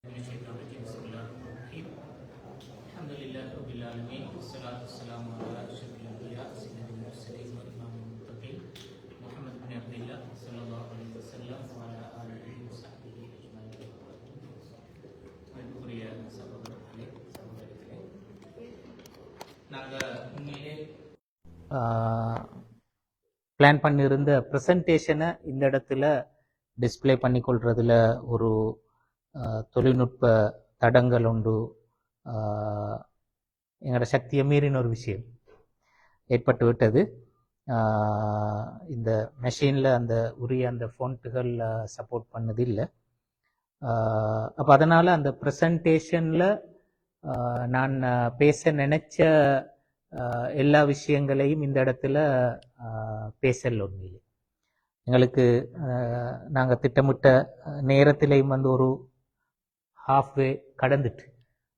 بسم الله الرحمن الرحيم الحمد لله رب العالمين والصلاة والسلام على أشرف الأنبياء سيد المرسلين وإمام المتقين محمد بن عبد الله صلى الله عليه وسلم وعلى آله وصحبه أجمعين. அன்புக்குரிய சகோதரர்களே சகோதரிகளே, நாங்கள் உண்மையிலே பிளான் பண்ணியிருந்த ப்ரெசன்டேஷனை இந்த இடத்துல டிஸ்பிளே பண்ணிக்கொள்றதுல ஒரு தொழில்நுட்ப தடங்கள் உண்டு, எங்களோட சக்தியை மீறின ஒரு விஷயம் ஏற்பட்டு விட்டது. இந்த மெஷினில் அந்த உரிய அந்த ஃபோன்ட்டுகள் சப்போர்ட் பண்ணது இல்லை. அப்போ அதனால் அந்த ப்ரெசன்டேஷனில் நான் பேச நினச்ச எல்லா விஷயங்களையும் இந்த இடத்துல பேசல. உண்மையிலே எங்களுக்கு நாங்கள் திட்டமிட்ட நேரத்திலையும் வந்து ஒரு ஹாஃப்வே கடந்துட்டு,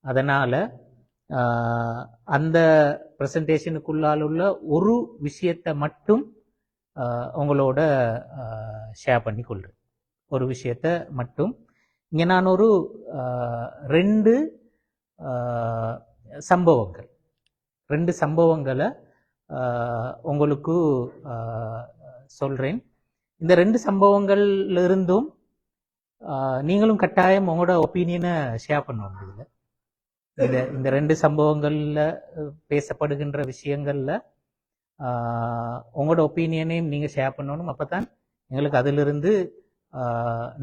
அதனால் அந்த ப்ரெசன்டேஷனுக்குள்ளால் உள்ள ஒரு விஷயத்தை மட்டும் உங்களோட ஷேர் பண்ணி கொள்கிறேன். ஒரு விஷயத்தை மட்டும் இங்கே நான் ஒரு ரெண்டு சம்பவங்களை உங்களுக்கு சொல்கிறேன். இந்த ரெண்டு சம்பவங்கள்லிருந்தும் நீங்களும் கட்டாயம் உங்களோட ஒப்பீனியனை ஷேர் பண்ணணும். இந்த ரெண்டு சம்பவங்களில் பேசப்படுகின்ற விஷயங்களில் உங்களோட ஒப்பீனியனையும் நீங்கள் ஷேர் பண்ணணும். அப்போ தான் எங்களுக்கு அதிலிருந்து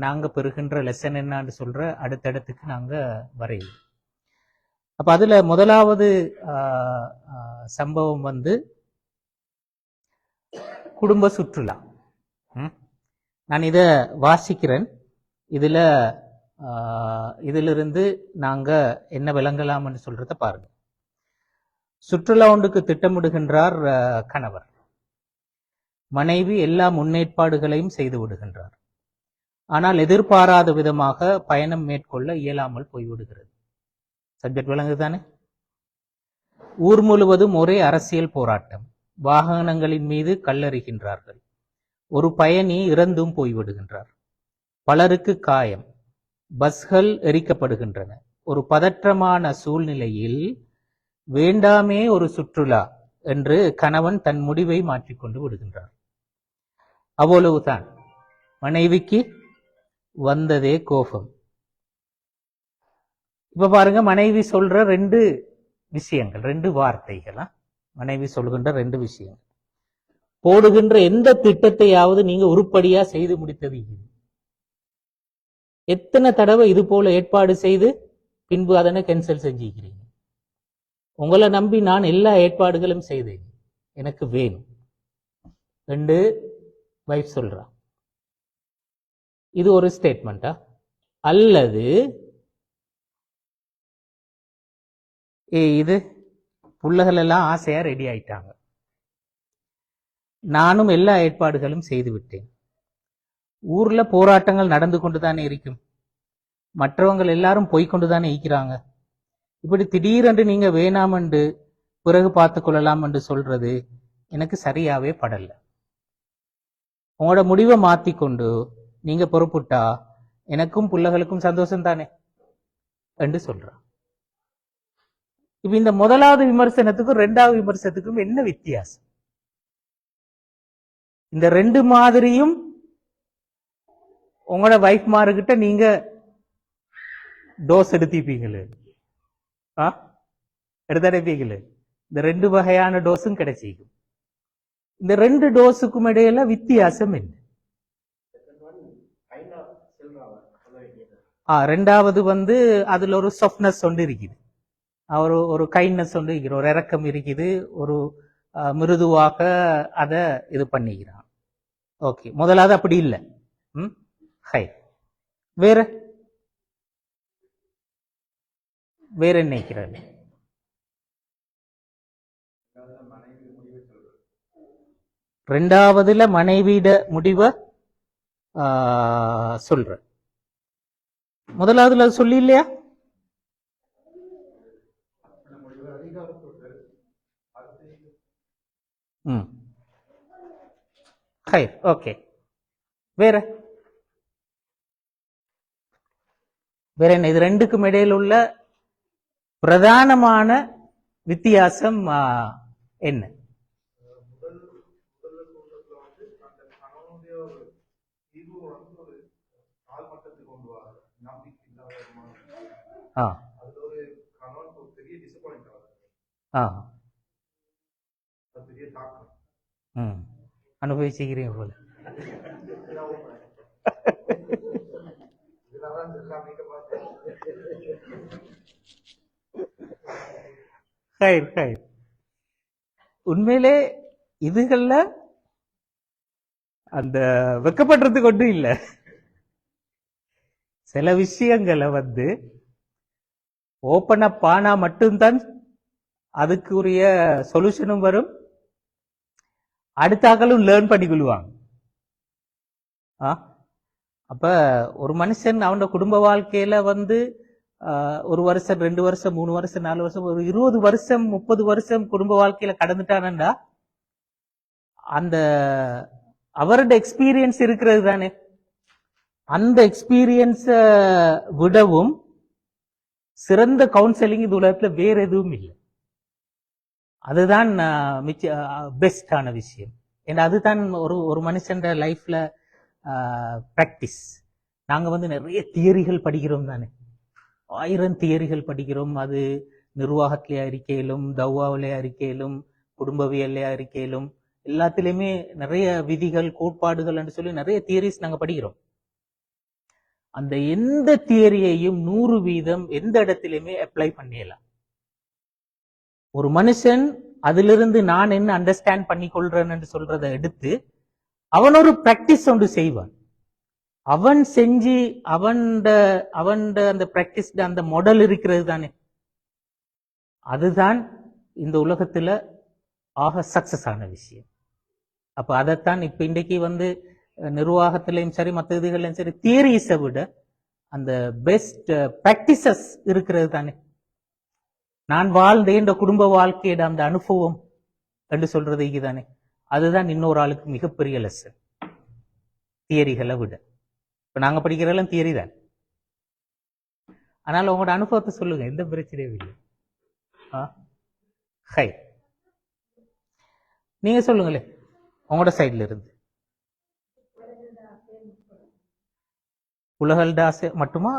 நாங்கள் பெறுகின்ற லெசன் என்னான்னு சொல்கிற அடுத்தடுத்துக்கு நாங்கள் வரையும். அப்போ அதில் முதலாவது சம்பவம் வந்து குடும்ப சுற்றுலா. நான் இதை வாசிக்கிறேன். இதிலிருந்து நாங்கள் என்ன விளங்கலாம்னு சொல்கிறத பாருங்க. சுற்றுலா ஒன்றுக்கு திட்டமிடுகின்றார் கணவர். மனைவி எல்லா முன்னேற்பாடுகளையும் செய்து விடுகின்றார். ஆனால் எதிர்பாராத விதமாக பயணம் மேற்கொள்ள இயலாமல் போய்விடுகிறது. சப்ஜெக்ட் விளங்குதானே? ஊர் முழுவதும் ஒரே அரசியல் போராட்டம். வாகனங்களின் மீது கல்லெறிகின்றார்கள். ஒரு பயணி இறந்தும் போய்விடுகின்றார். பலருக்கு காயம். பஸ்கள் எரிக்கப்படுகின்றன. ஒரு பதற்றமான சூழ்நிலையில் வேண்டாமே ஒரு சுற்றுலா என்று கணவன் தன் முடிவை மாற்றிக்கொண்டு விடுகின்றார். அவ்வளவுதான். மனைவிக்கு வந்ததே கோபம். இப்ப பாருங்க, மனைவி சொல்ற ரெண்டு விஷயங்கள், ரெண்டு வார்த்தைகளா மனைவி சொல்கின்ற ரெண்டு விஷயங்கள். போடுகின்ற எந்த திட்டத்தையாவது நீங்க உருப்படியா செய்து முடித்தது? எத்தனை தடவை இது போல ஏற்பாடு செய்து பின்பு அதனை கேன்சல் செஞ்சுக்கிறீங்க? உங்களை நம்பி நான் எல்லா ஏற்பாடுகளும் செய்தேன், எனக்கு வேணும் ரெண்டு வைஃப் சொல்றா. இது ஒரு ஸ்டேட்மெண்டா? அல்லது இது புள்ளகள் எல்லாம் ஆசையா ரெடி ஆயிட்டாங்க, நானும் எல்லா ஏற்பாடுகளும் செய்து விட்டேன், ஊர்ல போராட்டங்கள் நடந்து கொண்டுதானே இருக்கும், மற்றவங்க எல்லாரும் போய்கொண்டுதானே ஈக்கிறாங்க, இப்படி திடீரென்று நீங்க வேணாம் என்று பிறகு பார்த்து கொள்ளலாம் என்று சொல்றது எனக்கு சரியாவே படல. உங்களோட முடிவை மாத்தி கொண்டு நீங்க பொறுப்புட்டா எனக்கும் புள்ளகளுக்கும் சந்தோஷம் தானே என்று சொல்றான். இப்ப இந்த முதலாவது விமர்சனத்துக்கும் ரெண்டாவது விமர்சனத்துக்கும் என்ன வித்தியாசம்? இந்த ரெண்டு மாதிரியும் உங்களோட வைஃப் மாருகிட்ட நீங்க டோஸ் எடுத்திப்பீங்களே, எடுத்தடைப்பீங்களே. இந்த ரெண்டு வகையான டோஸும் கிடைச்சிக்கும். இந்த ரெண்டு டோஸுக்கும் இடையில வித்தியாசம் என்ன? ரெண்டாவது வந்து அதுல ஒரு சாஃப்ட்னஸ் ஒன்று இருக்குது, ஒரு கைண்ட்னஸ் ஒன்று இருக்குது, ஒரு இறக்கம் இருக்குது, ஒரு மிருதுவாக அதை இது பண்ணிக்கிறான். ஓகே, முதலாவது அப்படி இல்லை. ஹை, வேற வேற நினைக்கிறாரு. ரெண்டாவதுல மனைவியிட முடிவை சொல்ற, முதலாவதுல சொல்லி இல்லையா? High, okay. வேற வேற என்ன? இது ரெண்டுக்கும் இடையில் உள்ள பிரதானமான வித்தியாசம் என்ன? அனுபவிச்சுக்கிறீங்க போல. உண்மையிலே இதுகள்ல அந்த வெக்கப்படுறதுக்கு ஒன்றும் இல்லை. சில விஷயங்களை ஓபன் அப் ஆனா மட்டும்தான் அதுக்குரிய சொல்யூஷனும் வரும், அடுத்தாக்களும் லேர்ன் பண்ணிக்கொள்வாங்க. அப்ப ஒரு மனுஷன் அவனோட குடும்ப வாழ்க்கையில ஒரு வருஷம் 2 வருஷம் 3 வருஷம் 4 வருஷம் ஒரு 20 வருஷம் 30 வருஷம் குடும்ப வாழ்க்கையில கடந்துட்டானண்டா அந்த அவரோட எக்ஸ்பீரியன்ஸ் இருக்கிறது தானே. அந்த எக்ஸ்பீரியன்ஸ விடவும் சிறந்த கவுன்சிலிங் இது உலகத்துல வேற எதுவும் இல்லை. அதுதான் பெஸ்டான விஷயம். ஏன்னா அதுதான் ஒரு மனுஷன் லைஃப்ல பிராக்டிஸ். நாங்க நிறைய தியரிகள் படிக்கிறோம் தானே, 1000 தியரிகள் படிக்கிறோம். அது நிர்வாகத்திலே அறிக்கையிலும், தவ்வாவிலே அறிக்கையிலும், குடும்பவியல்லே அறிக்கையிலும், எல்லாத்திலுமே நிறைய விதிகள் கோட்பாடுகள் என்று சொல்லி நிறைய தியரிஸ் நாங்க படிக்கிறோம். அந்த எந்த தியரியையும் 100% எந்த இடத்திலுமே அப்ளை பண்ணிடலாம். ஒரு மனுஷன் அதிலிருந்து நான் என்ன அண்டர்ஸ்டாண்ட் பண்ணி கொள்றேன் என்று சொல்றதை எடுத்து அவன் ஒரு பிராக்டிஸ் ஒன்று செய்வான். அவன் செஞ்சு அவன் அந்த பிராக்டிஸ் அந்த மாடல் இருக்கிறது தானே, அதுதான் இந்த உலகத்துல ஆக சக்சஸ் ஆன விஷயம். அப்ப அதைத்தான் இப்ப இன்றைக்கு நிர்வாகத்திலையும் சரி மற்ற இதுகளையும் சரி தியரிஸை விட அந்த பெஸ்ட் பிராக்டிசஸ் இருக்கிறது தானே. நான் வாழ்ந்தேன் குடும்ப வாழ்க்கையிட அந்த அனுபவம் என்று சொல்றது தானே, அதுதான் இன்னொரு ஆளுக்கு மிகப்பெரிய லெசன் தியரிகளை விட. இப்ப நாங்க படிக்கிறதெல்லாம் தியரி தான். ஆனால் உங்களோட அனுபவத்தை சொல்லுங்க, எந்த பிரச்சனையும் இல்லை. நீங்க சொல்லுங்களே உங்களோட சைட்ல இருந்து. உலகல்ட ஆசை மட்டுமா?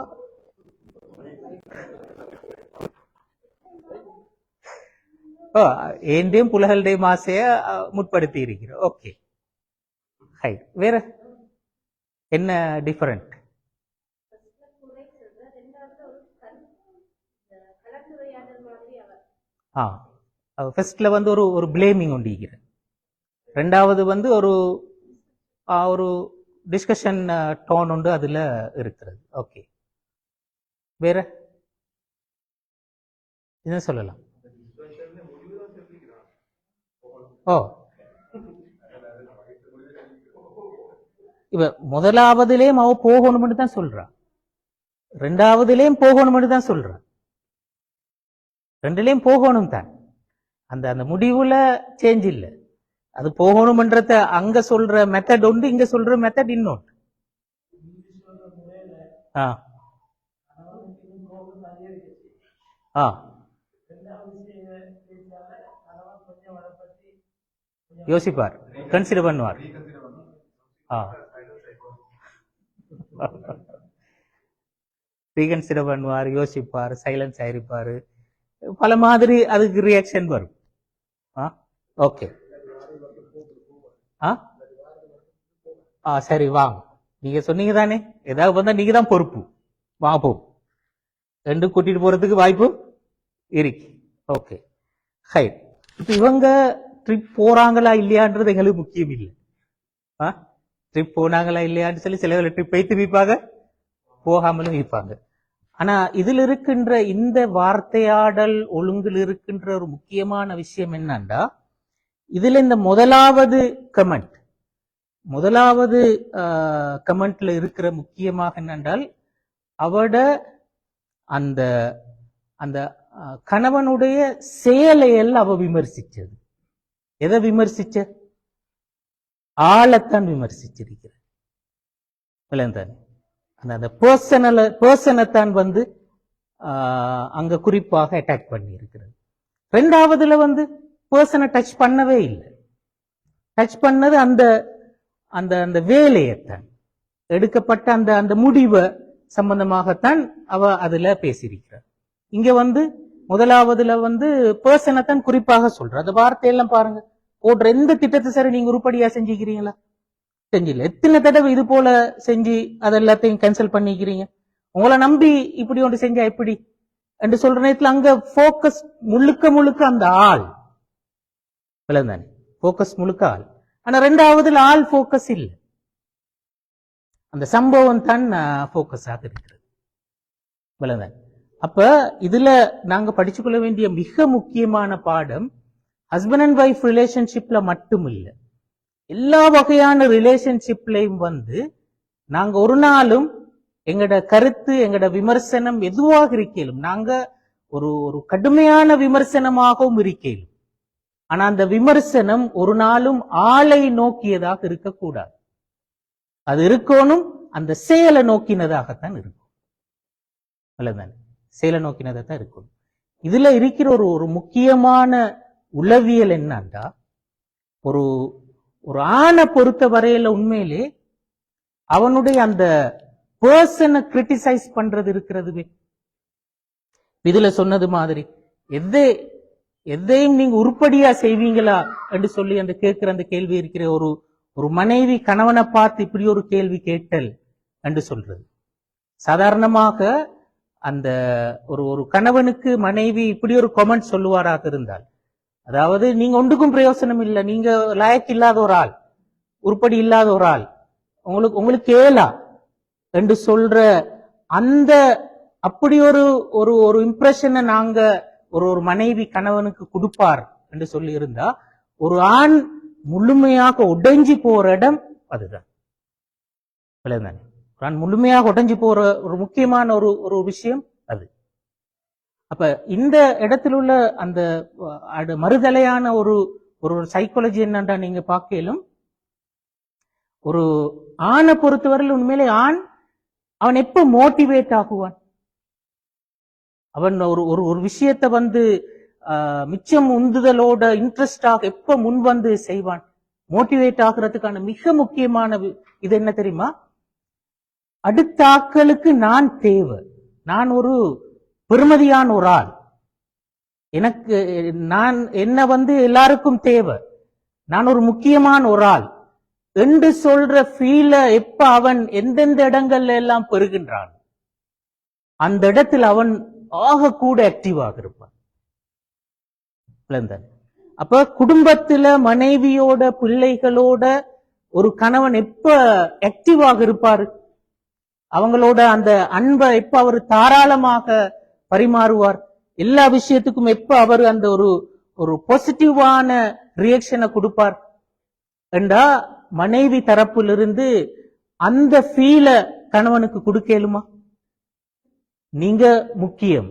ஏண்டையும் புலகல்டையும் ஆசைய முற்படுத்தி இருக்கிறோம். Okay, high. வேற என்ன டிஃபரெண்ட்? ஃபர்ஸ்ட்ல ஒரு பிளேமிங் உண்டு, ரெண்டாவது ஒரு டிஸ்கஷன் டோன் உண்டு அதுல இருக்கிறது. ஓகே, வேற என்ன சொல்லலாம்? இப்ப முதலாவதுலயும் அவ போகணும்னு தான் சொல்றான், ரெண்டாவதுலயும் போகணும்னு தான் சொல்றான், ரெண்டுலயும் போகணும் தான். அந்த முடிவுல சேஞ்ச் இல்ல. அது போகணும்ன்றத அங்க சொல்ற மெத்தட் உண்டு, இங்க சொல்ற மெத்தட் இன்னொன்று. யோசிப்பார், கன்சிடர் பண்ணுவார். ரீகன்சிடர் பண்ணுவார், யோசிப்பார், சைலன்ஸ் ஆயிருப்பாரு, பல மாதிரி அதுக்கு ரியாக்ஷன் வரும். ஓகே, சரி வாங்க, நீங்க சொன்னீங்க தானே ஏதாவது வந்தா நீங்க தான் பொறுப்பு, வா போ ரெண்டு கூட்டிட்டு போறதுக்கு வாய்ப்பு இருக்கு. Okay, high. இப்ப இவங்க ட்ரிப் போறாங்களா இல்லையான்றது எங்களுக்கு முக்கியம் இல்லை. ட்ரிப் போனாங்களா இல்லையான்னு சொல்லி சில ட்ரிப் வைத்து வைப்பாங்க, போகாமலும் வைப்பாங்க. ஆனா இதுல இருக்கின்ற இந்த வார்த்தையாடல் ஒழுங்கில் இருக்கின்ற ஒரு முக்கியமான விஷயம் என்னன்னா, இதுல இந்த முதலாவது கமெண்ட்ல இருக்கிற முக்கியமாக என்னென்றால் அவட அந்த அந்த கணவனுடைய செயலையல் அவ விமர்சிச்சது. எதை விமர்சிச்ச? ஆளத்தான் விமர்சிச்சிருக்கிற. அந்த பர்சனைத்தான் வந்து அங்க குறிப்பாக அட்டாக் பண்ணி இருக்கிறது. ரெண்டாவதுல வந்து பர்சனை டச் பண்ணவே இல்லை. டச் பண்ணது அந்த அந்த அந்த வேலையைத்தான், எடுக்கப்பட்ட அந்த அந்த முடிவை சம்பந்தமாகத்தான் அவ அதுல பேசியிருக்கிறார். இங்க வந்து முதலாவதுல வந்து பர்சனை தான் குறிப்பாக சொல்ற. அந்த வார்த்தையெல்லாம் பாருங்க, போடுற எந்த திட்டத்தை சரி நீங்க உருப்படியா செஞ்சுக்கிறீங்களா? செஞ்சில்ல. எத்தனை தடவை இது போல செஞ்சு அதை எல்லாத்தையும் கேன்சல் பண்ணிக்கிறீங்க. உங்களை நம்பி இப்படி ஒன்று செஞ்சா எப்படி என்று சொல்ற நேரத்தில் அங்க போக்கஸ் முழுக்க அந்த ஆள் விளந்தானே, போக்கஸ் முழுக்க ஆள். ஆனா ரெண்டாவதுல ஆள் போக்கஸ் இல்லை, அந்த சம்பவம் தான் போக்கஸ் ஆக இருக்கிறது விளந்தானே. அப்ப இதுல நாங்க படிச்சுக்கொள்ள வேண்டிய மிக முக்கியமான பாடம் ஹஸ்பண்ட் அண்ட் ஒய்ஃப் ரிலேஷன்ஷிப்ல மட்டும் இல்லை, எல்லா வகையான ரிலேஷன்ஷிப்லையும் வந்து நாங்க ஒரு நாளும் எங்கட கருத்து எங்கட விமர்சனம் எதுவாக இருக்கலும், நாங்க ஒரு ஒரு கடுமையான விமர்சனமாகவும் இருக்கலும், ஆனா அந்த விமர்சனம் ஒரு நாளும் ஆளை நோக்கியதாக இருக்கக்கூடாது. அது இருக்கணும் அந்த செயலை நோக்கினதாகத்தான் இருக்கும். செயலை நோக்கினதை தான் இருக்கும். இதுல இருக்கிற ஒரு ஒரு முக்கியமான உளவியல் என்னன்னா, ஒரு ஒரு ஆணை பொறுத்த வரையில உண்மையிலே அவனுடைய அந்த பர்சனை கிரிட்டிசைஸ் பண்றது இருக்கிறது. இதுல சொன்னது மாதிரி எதையும் நீங்க உருப்படியா செய்வீங்களா என்று சொல்லி அந்த கேட்கிற அந்த கேள்வி இருக்கிற ஒரு ஒரு மனைவி கணவனை பார்த்து இப்படி ஒரு கேள்வி கேட்டல் என்று சொல்றது. சாதாரணமாக அந்த ஒரு ஒரு கணவனுக்கு மனைவி இப்படி ஒரு கமெண்ட் சொல்லுவாராக இருந்தால், அதாவது நீங்க ஒன்றுக்கும் பிரயோசனம் இல்லை, நீங்க லாயக்கு இல்லாத ஒரு ஆள், உருப்படி இல்லாத ஒரு ஆள், உங்களுக்கு ஏலா என்று சொல்ற அந்த அப்படி ஒரு ஒரு ஒரு இம்ப்ரெஷனை நாங்க ஒரு ஒரு மனைவி கணவனுக்கு கொடுப்பார் என்று சொல்லி இருந்தா, ஒரு ஆண் முழுமையாக உடைஞ்சி போற இடம் அதுதான். ஒரு ஆண் முழுமையாக உடைஞ்சி போற ஒரு முக்கியமான ஒரு ஒரு விஷயம் அது. அப்ப இந்த இடத்துல உள்ள அந்த மறுதலையான ஒரு ஒரு சைக்காலஜி என்னன்றா நீங்க பார்க்கலும், ஒரு ஆணை பொறுத்தவரையில் உண்மையிலே ஆண் அவன் எப்ப மோட்டிவேட் ஆகுவான், அவன் ஒரு ஒரு விஷயத்தை வந்து மிச்சம் உந்துதலோட இன்ட்ரெஸ்டாக எப்ப முன் வந்து செய்வான். மோட்டிவேட் ஆகிறதுக்கான மிக முக்கியமான இது என்ன தெரியுமா, அடுத்த ஆட்களுக்கு நான் தேவை, நான் ஒரு பெருமதியான ஒரு ஆள், எனக்கு நான் என்ன வந்து எல்லாருக்கும் தேவை, நான் ஒரு முக்கியமான ஒரு ஆள் என்று சொல்ற ஃபீல எப்ப அவன் எந்தெந்த இடங்கள்ல எல்லாம் பெறுகின்றான், அந்த இடத்தில் அவன் ஆக கூட ஆக்டிவாக இருப்பான். அப்ப குடும்பத்துல மனைவியோட பிள்ளைகளோட ஒரு கணவன் எப்ப ஆக்டிவாக இருப்பாரு, அவங்களோட அந்த அன்பை எப்ப அவர் தாராளமாக பரிமாறுவார், எல்லா விஷயத்துக்கும் எப்ப அவர் அந்த ஒரு ஒரு பாசிட்டிவான ரியாக்ஷனை கொடுப்பார் என்றா மனைவி தரப்பிலிருந்து அந்த ஃபீல கணவனுக்கு கொடுக்கலுமா? நீங்க முக்கியம்,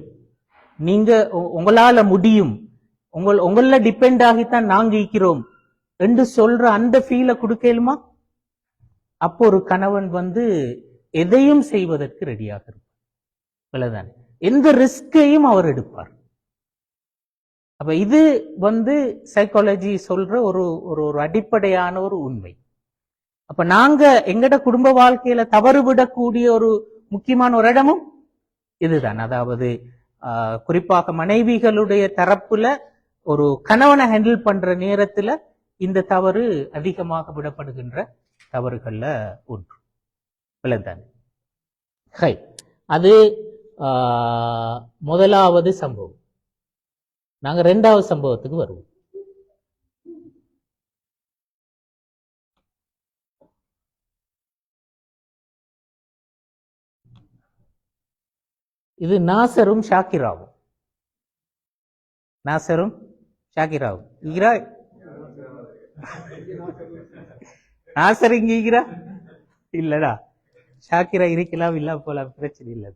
நீங்க உங்களால முடியும், உங்கள டிபெண்ட் ஆகித்தான் நாங்க இருக்கிறோம் என்று சொல்ற அந்த ஃபீல கொடுக்கலுமா? அப்போ ஒரு கணவன் வந்து எதையும் செய்வதற்கு ரெடியாக இருப்பார், எந்த ரிஸ்கையும் அவர் எடுப்பார். அப்ப இது வந்து சைக்காலஜி சொல்ற ஒரு ஒரு அடிப்படையான ஒரு உண்மை. அப்ப நாங்க எங்கட குடும்ப வாழ்க்கையில தவறுவிடக்கூடிய ஒரு முக்கியமான ஒரு இடமும் இதுதான். அதாவது குறிப்பாக மனைவிகளுடைய தரப்புல ஒரு கணவனை ஹேண்டில் பண்ற நேரத்துல இந்த தவறு அதிகமாக விடப்படுகின்ற தவறுகள்ல ஒன்று விளந்தான். அது முதலாவது சம்பவம். நாங்க இரண்டாவது சம்பவத்துக்கு வருவோம். இது நாசரும் ஷாக்கிராவும். நாசரும் ஷாக்கிராவும் ஈரா, நாசர் இங்க ஈரா இல்லடா, ஷாக்கிரா இருக்கலாம், இல்ல போல, பிரச்சனை இல்லை.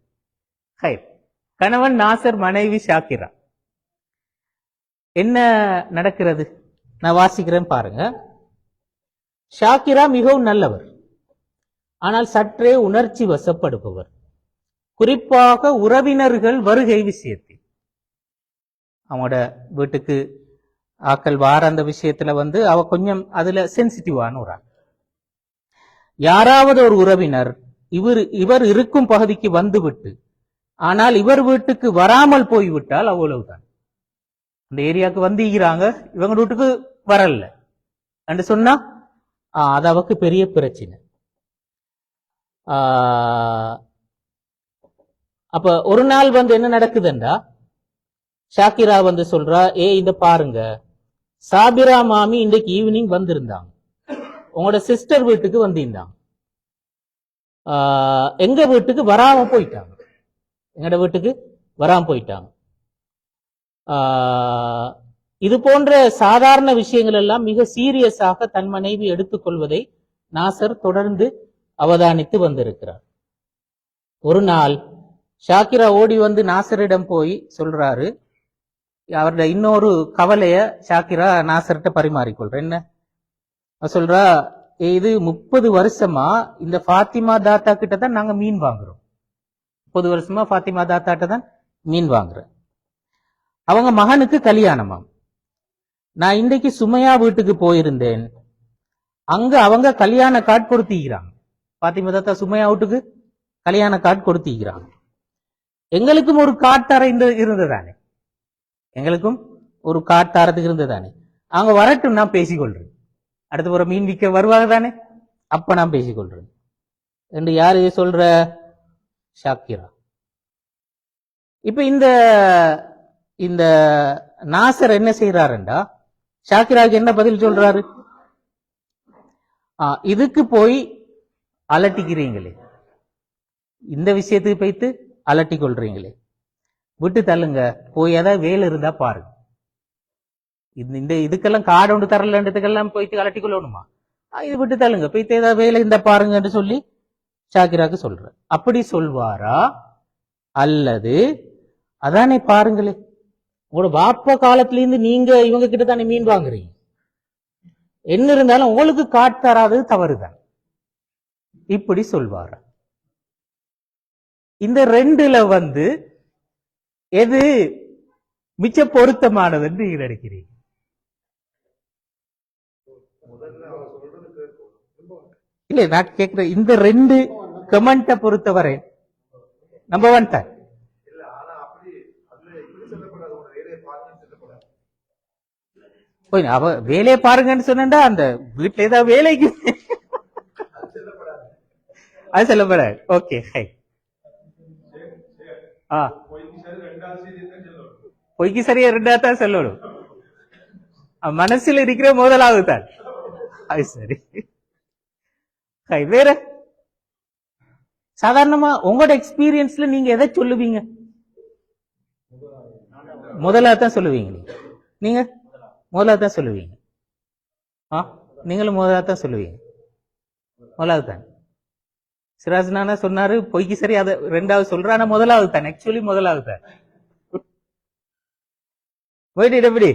கணவன் நாசர், மனைவி ஷாக்கிரா. என்ன நடக்கிறது நான் வாசிக்கிறேன் பாருங்க. ஷாக்கிரா மிகவும் நல்லவர், ஆனால் சற்றே உணர்ச்சி வசப்படுபவர், குறிப்பாக உறவினர்கள் வருகை விஷயத்தில். அவங்களோட வீட்டுக்கு ஆக்கள் வார அந்த விஷயத்துல அவ கொஞ்சம் அதுல சென்சிட்டிவான ஒரு ஆள். யாராவது ஒரு உறவினர் இவர் இருக்கும் பகுதிக்கு வந்துவிட்டு ஆனால் இவர் வீட்டுக்கு வராமல் போய்விட்டால் அவ்வளவுதான். அந்த ஏரியாவுக்கு வந்திருக்கிறாங்க, இவங்க வீட்டுக்கு வரல என்று சொன்னா அது அவருக்கு பெரிய பிரச்சனை. அப்ப ஒரு நாள் என்ன நடக்குதுண்டா, ஷாக்கிரா சொல்றா, இந்த பாருங்க, சாபிரா மாமி இன்றைக்கு ஈவினிங் வந்திருந்தாங்க, உங்களோட சிஸ்டர் வீட்டுக்கு வந்திருந்தாங்க, எங்க வீட்டுக்கு வராம போயிட்டாங்க, எங்கட வீட்டுக்கு வராம போயிட்டாங்க. இது போன்ற சாதாரண விஷயங்கள் எல்லாம் மிக சீரியஸாக தன் மனைவி எடுத்துக்கொள்வதை நாசர் தொடர்ந்து அவதானித்து வந்திருக்கிறார். ஒரு நாள் ஷாக்கிரா ஓடி நாசரிடம் போய் சொல்றாரு, அவருடைய இன்னொரு கவலைய ஷாக்கிரா நாசர்கிட்ட பரிமாறிக்கொள்ற. என்ன சொல்றா, இது 30 வருஷமா இந்த ஃபாத்திமா தாத்தா கிட்ட தான் நாங்க மீன் வாங்குறோம். 30 வருஷமா ஃபாத்திமா தாத்தாட்ட தான் மீன் வாங்குறோம். அவங்க மகனுக்கு கல்யாணமாம். நான் இன்றைக்கு சுமையா வீட்டுக்கு போயிருந்தேன், அங்க அவங்க கல்யாண கார்டு கொடுத்திக்கிறாங்க. ஃபாத்திமா தாத்தா சுமையா வீட்டுக்கு கல்யாண கார்டு கொடுத்திக்கிறாங்க. எங்களுக்கும் ஒரு காட்டார இருந்ததானே, எங்களுக்கும் ஒரு காட்டாரத்துக்கு இருந்ததானே, அவங்க வரட்டும், நான் பேசிக்கொள்றேன், அடுத்த ஒரு மீன் விற்க வருவாங்க தானே, அப்ப நான் பேசிக்கொள்றேன் என்று யாரு சொல்ற? ஷாக்கிரா. இப்ப இந்த நாசர் என்ன செய்யறாருண்டா, ஷாக்கிராவுக்கு என்ன பதில் சொல்றாரு? இதுக்கு போய் அலட்டிக்கிறீங்களே, இந்த விஷயத்துக்கு போய்த்து அலட்டி கொள்றீங்களே, விட்டு தள்ளுங்க, போய் ஏதாவது வேலை இருந்தா பாருங்க. இந்த இதுக்கெல்லாம் கார்டு ஒன்று தரலன்றதுக்கெல்லாம் போயிட்டு அலட்டி கொள்ளணுமா? இது விட்டு தள்ளுங்க, போய்த்து ஏதாவது வேலை இருந்தா பாருங்கன்னு சொல்லி ஷாக்கிராக்கு சொல்ற. அப்படி சொல்வாரா? அல்லது அதானே பாருங்களே, உங்களோட பாப்பா காலத்துல இருந்து நீங்க இவங்க கிட்ட தானே மீன் வாங்குறீங்க, என்ன இருந்தாலும் உங்களுக்கு காட்டு தராது தவறுதான், இப்படி சொல்வாரா? இந்த ரெண்டுல எது மிச்ச பொருத்தமானது என்று நீங்க நினைக்கிறீங்க? இல்ல, நான் கேட்கிறேன், இந்த ரெண்டு கமெண்ட பொறுத்தவரை நம்பர் 1 தான். அவ வேலையை பாருங்கன்னு சொன்னா அந்த வீட்டுல ஏதாவது வேலைக்கு அது சொல்லப்படாது. ஓகே, பொய்க்கு சரியா 2 தான் சொல்லணும், மனசுல இருக்கிற முதலாவது தான். அது சரி. வேற சாதாரணமா உங்களோட எக்ஸ்பீரியன்ஸ்ல நீங்க எதை சொல்லுவீங்க? முதலாதான் சொல்லுவீங்க. நீங்க முதலாதான் சொல்லுவீங்க. நீங்களும் முதலாதான் சொல்லுவீங்க. முதலாவது தான். சிராஜ் நானா சொன்னாரு, பொய்க்கு சரி அதை 2வது சொல்றான முதலாவது தான். ஆக்சுவலி முதலாவது தான். எப்படி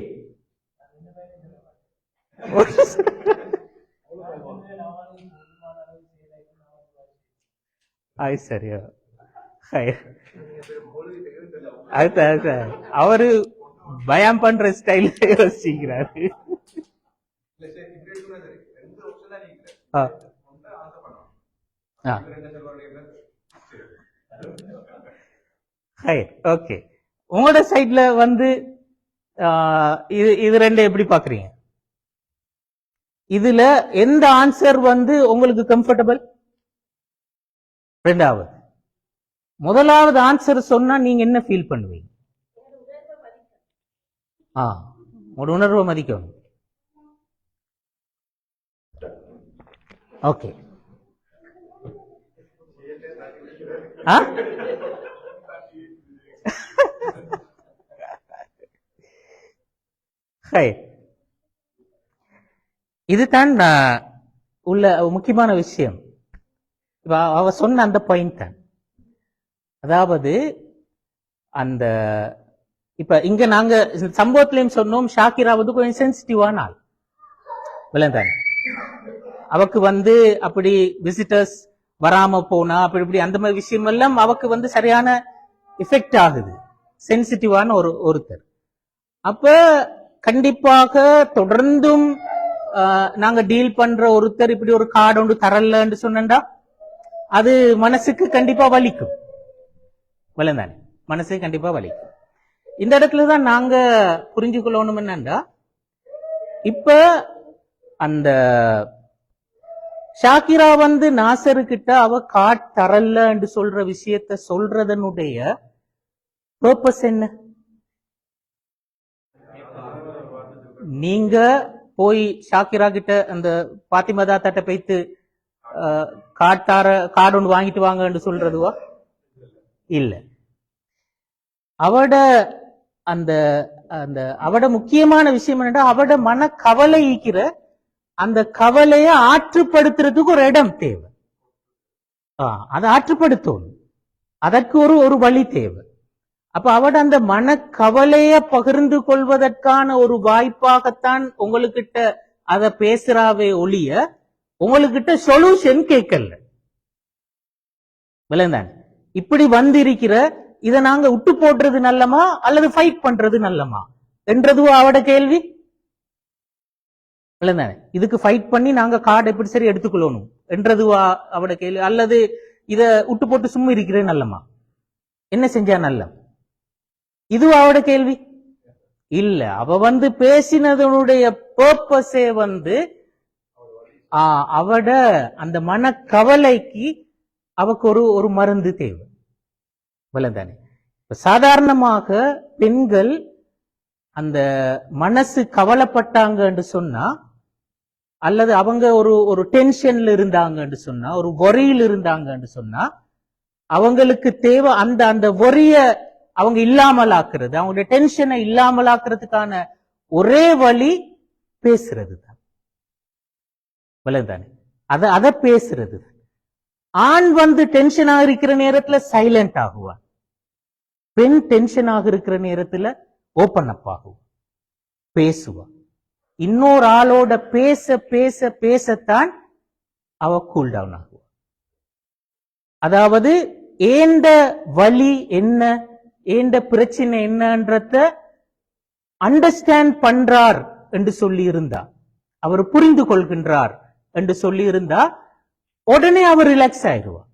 சரியா? அவரு பயம் பண்ற ஸ்டைல் யோசிக்கிறாரு. ஓகே, உங்களோட சைட்ல இது ரெண்டு எப்படி பாக்குறீங்க? இதுல எந்த ஆன்சர் உங்களுக்கு கம்ஃபர்டபிள்? 2வது. முதலாவது ஆன்சர் சொன்னா நீங்க என்ன ஃபீல் பண்ணுவீங்க? ஒரு உணர்வை மதிக்கணும். ஓகே, இதுதான் உள்ள முக்கியமான விஷயம். அவ சொன்ன அந்த பாயிண்ட் தான். அதாவது அந்த இப்ப இங்க நாங்க சம்பவத்திலையும் சொன்னோம், ஷாக்கிரா கொஞ்சம் சென்சிட்டிவான ஆள் விளந்தான். அவக்கு அப்படி விசிட்டர்ஸ் வராம போனா அப்படி இப்படி அந்த மாதிரி விஷயம் எல்லாம் அவக்கு சரியான எஃபெக்ட் ஆகுது, சென்சிட்டிவான ஒருத்தர். அப்ப கண்டிப்பாக தொடர்ந்தும் நாங்க டீல் பண்ற ஒருத்தர் இப்படி ஒரு கார்டு ஒன்று தரலன்னு சொன்னா அது மனசுக்கு கண்டிப்பா வலிக்கும். வளர்ந்தானே மனசுக்கு கண்டிப்பா வலிக்கும். இந்த இடத்துலதான் நாங்க புரிஞ்சுக்கொள்ளணும் என்னண்டா, இப்ப அந்த ஷாக்கிரா நாசரு கிட்ட அவ காட் தரல என்று சொல்ற விஷயத்த சொல்றதனுடைய பர்பஸ் என்ன? நீங்க போய் ஷாக்கிரா கிட்ட அந்த பாத்திமா தாத்தாட்ட போய்த்து கார்டு ஒன்று வாங்கிட்டு வாங்கன்னு சொல்றதுவா? இல்ல. அவட அந்த அந்த அவட முக்கியமான விஷயம் என்னடா, அவட மன கவலை ஈக்கிற அந்த கவலைய ஆற்றுப்படுத்துறதுக்கு ஒரு இடம் தேவை. அதை ஆற்றுப்படுத்தணும், அதற்கு ஒரு வழி தேவை. அப்ப அவட அந்த மன கவலைய பகிர்ந்து கொள்வதற்கான ஒரு வாய்ப்பாகத்தான் உங்களுக்கிட்ட அத பேசுறாவே ஒழிய உங்களுக்கிட்ட சொல்யூஷன் கேட்கல. விளையாண்டான் இப்படி வந்திருக்கிற இதை நாங்க விட்டு போடுறது நல்லமா அல்லது ஃபைட் பண்றது நல்லமா என்றதுவோ அவட கேள்வி. விளையாண்டானே இதுக்கு ஃபைட் பண்ணி நாங்க கார்டு எப்படி சரி எடுத்துக்கொள்ளணும் என்றதுவா அவட கேள்வி, அல்லது இத விட்டு போட்டு சும்மா இருக்கிறேன் நல்லமா, என்ன செஞ்சா நல்ல, இதுவா அவட கேள்வி இல்ல. அவ பேசினதனுடைய பர்பஸே அவட அந்த மன கவலைக்கு அவக்கு ஒரு மருந்து தேவை. விளந்தானே சாதாரணமாக பெண்கள் அந்த மனசு கவலைப்பட்டாங்கன்னு சொன்னா, அல்லது அவங்க ஒரு டென்ஷன்ல இருந்தாங்கன்னு சொன்னா, ஒரு வொரியில் இருந்தாங்கன்னு சொன்னா, அவங்களுக்கு தேவை அந்த அந்த வொரிய அவங்க இல்லாமல் ஆக்குறது, அவங்களுடைய டென்ஷனை இல்லாமல் ஆக்குறதுக்கான ஒரே வழி பேசுறது தான். விளந்தானே அத பேசுறது. ஆண் டென்ஷனாக இருக்கிற நேரத்துல சைலண்ட் ஆகுவான், பெண் டென்ஷனாக இருக்கிற நேரத்துல ஓபன் அப் ஆகுவான், பேசுவான். இன்னொரு ஆளோட பேச பேச பேசத்தான் அவ கூல் டவுன் ஆகுவான். அதாவது ஏண்ட வலி என்ன, ஏண்ட பிரச்சனை என்னன்றத அண்டர்ஸ்டாண்ட் பண்றார் என்று சொல்லி இருந்தா, அவர் புரிந்து கொள்கின்றார் என்று சொல்லி இருந்தா உடனே அவர் ரிலாக்ஸ் ஆயிடுவார்,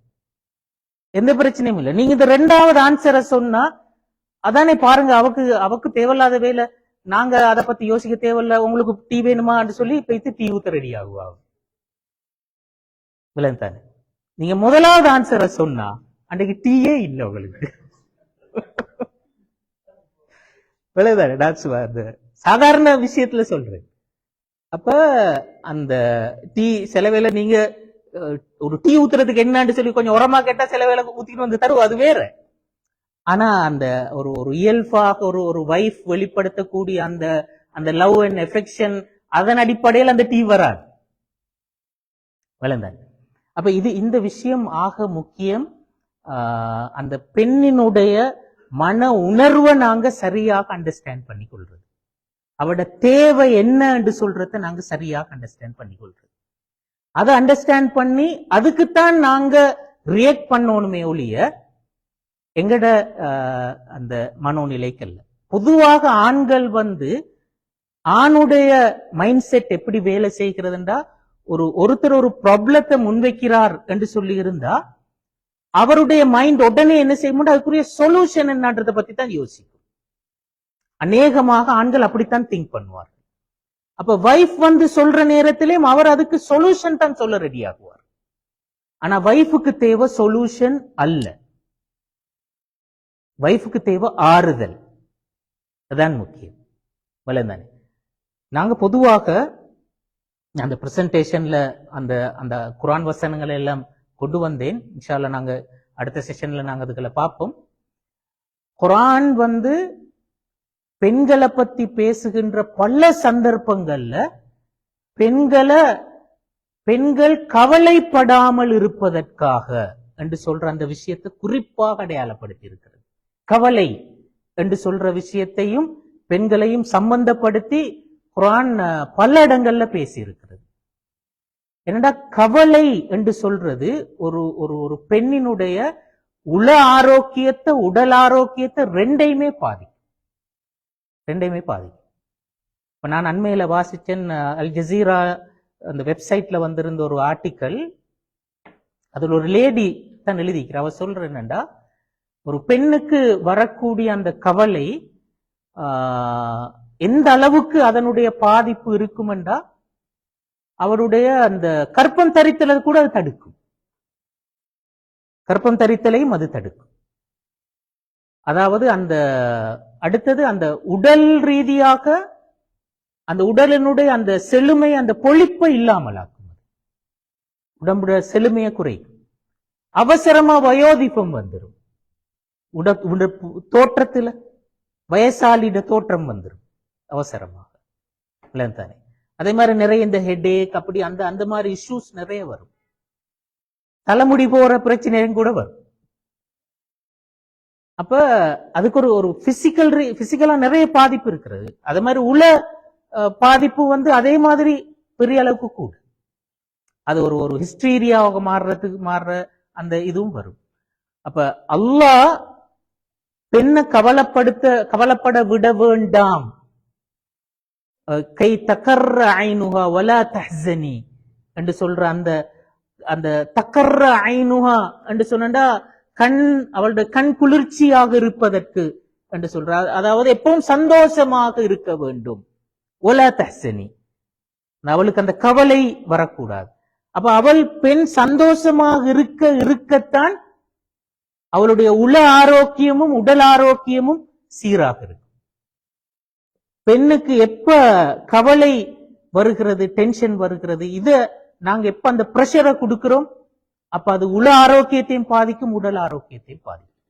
எந்த பிரச்சனையும் இல்லை. நீங்க இந்த ரெண்டாவது ஆன்சரை சொன்னா அதானே பாருங்க, அவக்கு தேவையில்லாத வேலை, நாங்க அதை பத்தி யோசிக்க தேவையில்ல, உங்களுக்கு டீ வேணுமா சொல்லி போய்த்து டீ ஊத்த ரெடி ஆகுவா. விளந்தானே நீங்க முதலாவது ஆன்சரை சொன்னா அன்றைக்கு டீயே இல்லை உங்களுக்கு. விளந்தானே சாதாரண விஷயத்துல சொல்றேன். அப்ப அந்த டீ சில வேளை நீங்க ஒரு டீ ஊத்துறதுக்கு என்னன்னு சொல்லி கொஞ்சம் உரமா கேட்டா சில வேளை ஊத்திட்டு தருவோம், அது வேற. ஆனா அந்த ஒரு இயல்பாக ஒரு வைஃப் வெளிப்படுத்தக்கூடிய அந்த அந்த லவ் அண்ட் எஃபெக்ஷன், அதன் அடிப்படையில் அந்த டீ வராது. விளந்தாங்க. அப்ப இந்த விஷயம் ஆக முக்கியம். அந்த பெண்ணினுடைய மன உணர்வை நாங்க சரியாக அண்டர்ஸ்டாண்ட் பண்ணி கொள்றது, அவட தேவை என்ன என்று சொல்றத நாங்க சரியாக அண்டர்ஸ்டாண்ட் பண்ணி கொள்றது. அதை அண்டர்ஸ்டாண்ட் பண்ணி அதுக்குத்தான் நாங்க ரியாக்ட் பண்ணணுமே ஒழிய எங்கட அந்த மனோநிலைக்கல்ல. பொதுவாக ஆண்கள் ஆணுடைய மைண்ட் செட் எப்படி வேலை செய்கிறதுண்டா, ஒருத்தர் ஒரு ப்ராப்ளத்தை முன்வைக்கிறார் என்று சொல்லி இருந்தா அவருடைய மைண்ட் உடனே என்ன செய்யும், அதுக்குரிய சொல்யூஷன் என்னன்றதை பத்தி தான் யோசிக்கும். அநேகமாக ஆண்கள் அப்படித்தான் திங்க் பண்ணுவார். அப்ப வைஃப் சொல்ற நேரத்திலேயும் அவர் அதுக்கு சொல்யூஷன் தான் சொல்ல ரெடி ஆகுவார். ஆனா வைஃபுக்கு தேவை சொல்யூஷன் அல்ல, வைஃபுக்கு தேவை ஆறுதல். அதான் முக்கியம். வளர்ந்தானே நாங்க பொதுவாக அந்த பிரசன்டேஷன்ல அந்த அந்த குர்ஆன் வசனங்களை எல்லாம் கொண்டு வந்தேன். இன்ஷா அல்லாஹ் நாங்க அடுத்த செஷன்ல நாங்க அதுகளை பார்ப்போம். குர்ஆன் பெண்களை பத்தி பேசுகின்ற பல சந்தர்ப்பங்கள்ல பெண்கள் கவலைப்படாமல் இருப்பதற்காக என்று சொல்ற அந்த விஷயத்தை குறிப்பாக அடையாளப்படுத்தி இருக்கிறது. கவலை என்று சொல்ற விஷயத்தையும் பெண்களையும் சம்பந்தப்படுத்தி குர்ஆன் பல இடங்கள்ல பேசி இருக்கிறது. என்னடா கவலை என்று சொல்றது ஒரு ஒரு ஒரு பெண்ணினுடைய உள ஆரோக்கியத்தை, உடல் ஆரோக்கியத்தை ரெண்டையுமே பாதிக்கும். இப்ப நான் அண்மையில வாசிச்சேன், அல் ஜசீரா அந்த வெப்சைட்ல வந்திருந்த ஒரு ஆர்டிக்கல். அதுல ஒரு லேடி தான் எழுதிக்கிறா. அவ சொல்ற என்னண்டா, ஒரு பெண்ணுக்கு வரக்கூடிய அந்த கவலை எந்த அளவுக்கு அதனுடைய பாதிப்பு இருக்குமெண்டா, அவருடைய அந்த கற்பம் தரித்தலை கூட அது தடுக்கும். கற்பம் தரித்தலையும் அது தடுக்கும். அதாவது அந்த அடுத்தது அந்த உடல் ரீதியாக அந்த உடலினுடைய அந்த செழுமை, அந்த பொழிப்பை இல்லாமலாக்கும். உடம்புடைய செழுமையை குறைக்கும். அவசரமா வயோதிபம் வந்துடும். தோற்றத்துல வயசாலிட தோற்றம் வந்துடும் அவசரமாக. தானே? அதே மாதிரி நிறைய இந்த ஹெட்டேக் அப்படி அந்த அந்த மாதிரி இஷ்யூஸ் நிறைய வரும். தலைமுடி போற பிரச்சனையும் கூட வரும். அப்ப அதுக்கு ஒரு பிசிக்கலா நிறைய பாதிப்பு இருக்கிறது. அதே மாதிரி உள பாதிப்பு அதே மாதிரி பெரிய அளவுக்கு கூட அது ஒரு ஹிஸ்டீரியாவாக மாறுற அந்த இதுவும் வரும். அப்ப அல்லாஹ் பெண்ணை கவலைப்பட விட வேண்டாம். கை தக்கர்ற ஐனுஹா வலா தஹ்ஸனி என்று சொல்ற அந்த அந்த தக்கர்ற ஐனுஹா என்று சொன்னா அவளுடைய கண் குளிர்ச்சியாக இருப்பதற்கு என்று சொல்றார். அதாவது எப்பவும் சந்தோஷமாக இருக்க வேண்டும். ஒலா தஹ்ஸனி, அவளுக்கு அந்த கவலை வரக்கூடாது. அப்ப அவள் பெண் சந்தோஷமாக இருக்கத்தான் அவளுடைய உள ஆரோக்கியமும் உடல் ஆரோக்கியமும் சீராக இருக்கும். பெண்ணுக்கு எப்ப கவலை வருகிறது, டென்ஷன் வருகிறது, இத நாங்க எப்ப அந்த பிரஷரை கொடுக்கிறோம், அப்ப அது உள ஆரோக்கியத்தையும் பாதிக்கும், உடல் ஆரோக்கியத்தையும் பாதிக்கும்.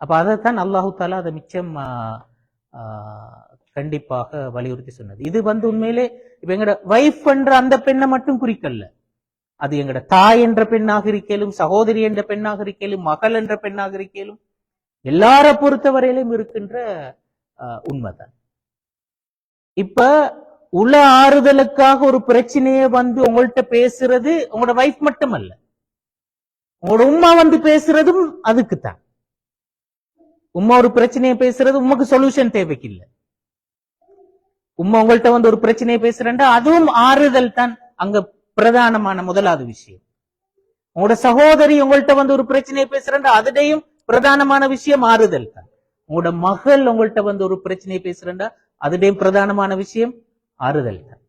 அப்ப அதைத்தான் அல்லாஹு தாலா அதை மிச்சம் கண்டிப்பாக வலியுறுத்தி சொன்னது. இது உண்மையிலே இப்ப எங்கட வைஃப் என்ற அந்த பெண்ணை மட்டும் குறிக்கல்ல. அது எங்கட தாய் என்ற பெண்ணாக இருக்கலும், சகோதரி என்ற பெண்ணாக இருக்கலும், மகள் என்ற பெண்ணாக இருக்கலும், எல்லார பொறுத்தவரையிலும் இருக்கின்ற உண்மைதான். இப்ப உள ஆறுதலுக்காக ஒரு பிரச்சனையை உங்கள்கிட்ட பேசுறது உங்களோட வைஃப் மட்டும் அல்ல, உங்களோட உம்மா பேசுறதும் அதுக்குத்தான். உம்மா ஒரு பிரச்சனையை பேசுறது உமக்கு சொல்யூஷன் தேவைக்கு இல்லை. உம்மா உங்கள்கிட்ட ஒரு பிரச்சனையை பேசுறேன்டா அதுவும் ஆறுதல் தான் அங்க பிரதானமான முதலாவது விஷயம். உங்களோட சகோதரி உங்கள்கிட்ட ஒரு பிரச்சனையை பேசுறேன்டா அதுடையும் பிரதானமான விஷயம் ஆறுதல் தான். உங்களோட மகள் உங்கள்கிட்ட ஒரு பிரச்சனையை பேசுறேன்டா அதுடையும் பிரதானமான விஷயம் ஆறுதல் தான்.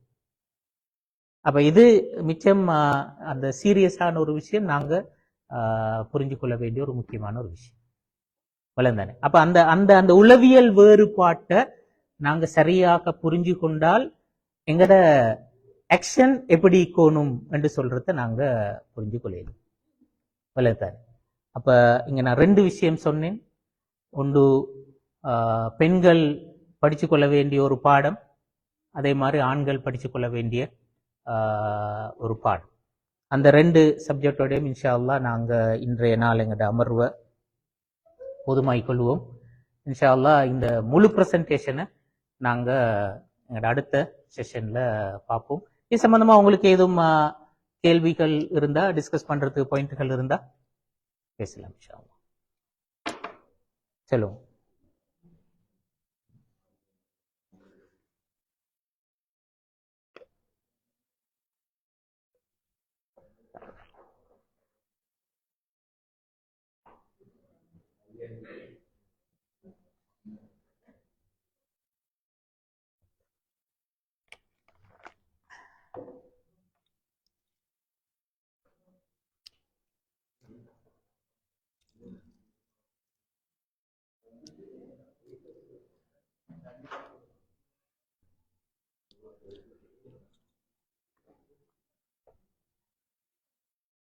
அப்ப இது மிச்சம் அந்த சீரியஸான ஒரு விஷயம், நாங்க புரிஞ்சு கொள்ள வேண்டிய ஒரு முக்கியமான ஒரு விஷயம். வளர்ந்தானே? அப்ப அந்த அந்த அந்த உளவியல் வேறுபாட்டை நாங்க சரியாக புரிஞ்சு கொண்டால் எங்கட ஆக்ஷன் எப்படி இருக்கணும் என்று சொல்றத நாங்க புரிஞ்சு கொள்ளலாம். வளர்த்தானே? அப்ப இங்க நான் 2 விஷயம் சொன்னேன். ஒன்று பெண்கள் படிச்சு கொள்ள வேண்டிய ஒரு பாடம், அதே மாதிரி ஆண்கள் படிச்சு கொள்ள வேண்டிய ஒரு பாடம். அந்த 2 சப்ஜெக்டோடையும் இன்ஷா அல்லாஹ் நாங்க இன்றைய நாள் எங்கட அமர்வை பொதுமாய் கொள்வோம். இன்ஷா அல்லாஹ் இந்த முழு பிரசன்டேஷனை நாங்க எங்கட அடுத்த செஷன்ல பார்ப்போம். இது சம்பந்தமா உங்களுக்கு எதுவும் கேள்விகள் இருந்தா, டிஸ்கஸ் பண்றதுக்கு பாயிண்ட்கள் இருந்தா பேசலாம். இன்ஷா அல்லாஹ். சொல்லுவோம்.